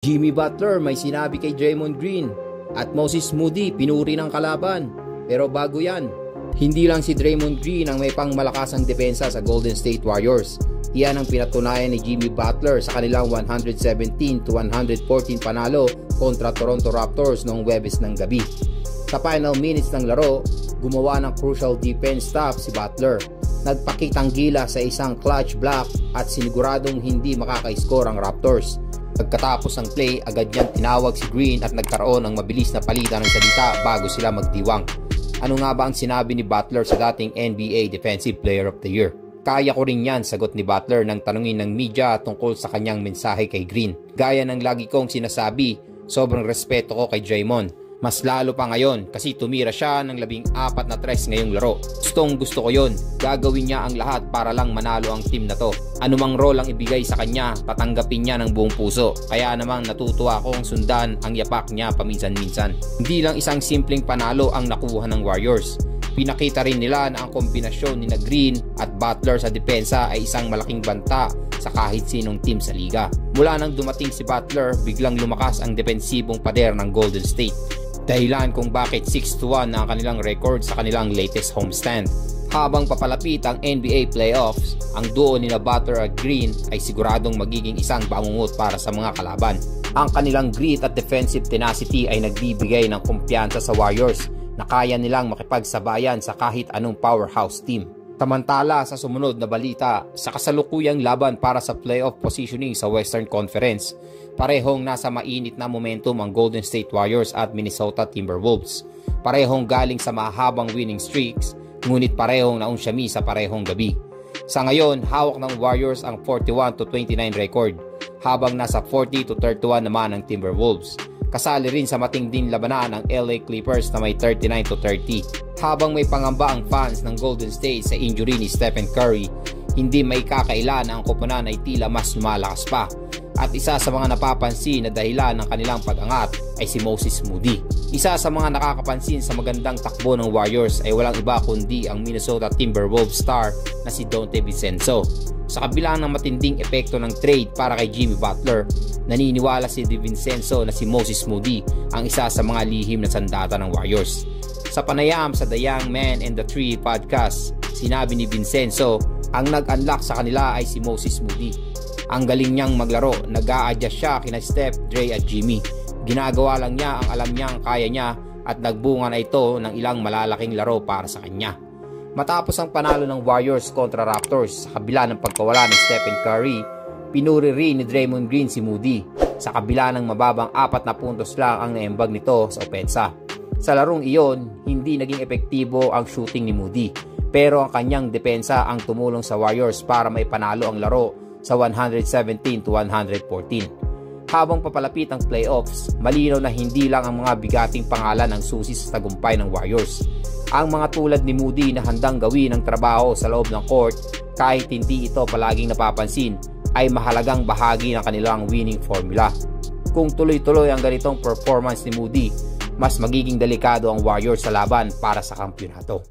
Jimmy Butler may sinabi kay Draymond Green at Moses Moody pinuri ng kalaban. Pero bago yan, hindi lang si Draymond Green ang may pangmalakasang depensa sa Golden State Warriors. Iyan ang pinatunayan ni Jimmy Butler sa kanilang 117-114 panalo kontra Toronto Raptors noong Huwebes ng gabi. Sa final minutes ng laro, gumawa ng crucial defense stop si Butler. Nagpakitang gila sa isang clutch block at siniguradong hindi makaka-score ang Raptors. Pagkatapos ng play, agad niyang tinawag si Green at nagkaroon ng mabilis na palitan ng salita bago sila magdiwang. Ano nga ba ang sinabi ni Butler sa dating NBA Defensive Player of the Year? Kaya ko rin yan, sagot ni Butler nang tanungin ng media tungkol sa kanyang mensahe kay Green. Gaya ng lagi kong sinasabi, sobrang respeto ko kay Draymond. Mas lalo pa ngayon kasi tumira siya ng 14 na tres ngayong laro. Gusto ko yon. Gagawin niya ang lahat para lang manalo ang team na to. Anumang role ang ibigay sa kanya, tatanggapin niya ng buong puso. Kaya namang natutuwa akong sundan ang yapak niya paminsan-minsan. Hindi lang isang simpleng panalo ang nakuha ng Warriors. Pinakita rin nila na ang kombinasyon ni Green at Butler sa depensa ay isang malaking banta sa kahit sinong team sa liga. Mula nang dumating si Butler, biglang lumakas ang depensibong pader ng Golden State. Dahilan kung bakit 6-1 na ang kanilang record sa kanilang latest homestand. Habang papalapit ang NBA playoffs, ang duo nila Butler at Green ay siguradong magiging isang bangungot para sa mga kalaban. Ang kanilang grit at defensive tenacity ay nagbibigay ng kumpiyansa sa Warriors na kaya nilang makipagsabayan sa kahit anong powerhouse team. Samantala sa sumunod na balita, sa kasalukuyang laban para sa playoff positioning sa Western Conference, parehong nasa mainit na momentum ang Golden State Warriors at Minnesota Timberwolves. Parehong galing sa mahabang winning streaks, ngunit parehong naunsyami sa parehong gabi. Sa ngayon, hawak ng Warriors ang 41-29 record, habang nasa 40-31 naman ang Timberwolves. Kasali rin sa matinding labanan ang LA Clippers na may 39-30. Habang may pangamba ang fans ng Golden State sa injury ni Stephen Curry, hindi may kakaila na ang koponan ay tila mas lumalakas pa. At isa sa mga napapansin na dahilan ng kanilang pag-angat ay si Moses Moody. Isa sa mga nakakapansin sa magandang takbo ng Warriors ay walang iba kundi ang Minnesota Timberwolves star na si Donte Vincenzo. Sa kabila ng matinding epekto ng trade para kay Jimmy Butler, naniniwala si DiVincenzo na si Moses Moody ang isa sa mga lihim na sandata ng Warriors. Sa panayam sa The Young Man and the Tree podcast, sinabi ni Vincenzo, ang nag-unlock sa kanila ay si Moses Moody. Ang galing niyang maglaro, nag-a-adjust siya kina Steph, Dre at Jimmy. Ginagawa lang niya ang alam niyang kaya niya at nagbunga na ito ng ilang malalaking laro para sa kanya. Matapos ang panalo ng Warriors kontra Raptors sa kabila ng pagkawala ni Stephen Curry, pinuri rin ni Draymond Green si Moody sa kabila ng mababang 4 na puntos lang ang naiambag nito sa opensa. Sa larong iyon, hindi naging epektibo ang shooting ni Moody, pero ang kanyang depensa ang tumulong sa Warriors para may panalo ang laro sa 117-114. Habang papalapit ang playoffs, malinaw na hindi lang ang mga bigating pangalan ang susi sa tagumpay ng Warriors. Ang mga tulad ni Moody na handang gawin ang trabaho sa loob ng court kahit hindi ito palaging napapansin ay mahalagang bahagi ng kanilang winning formula. Kung tuloy-tuloy ang ganitong performance ni Moody, mas magiging delikado ang Warriors sa laban para sa kampyonato.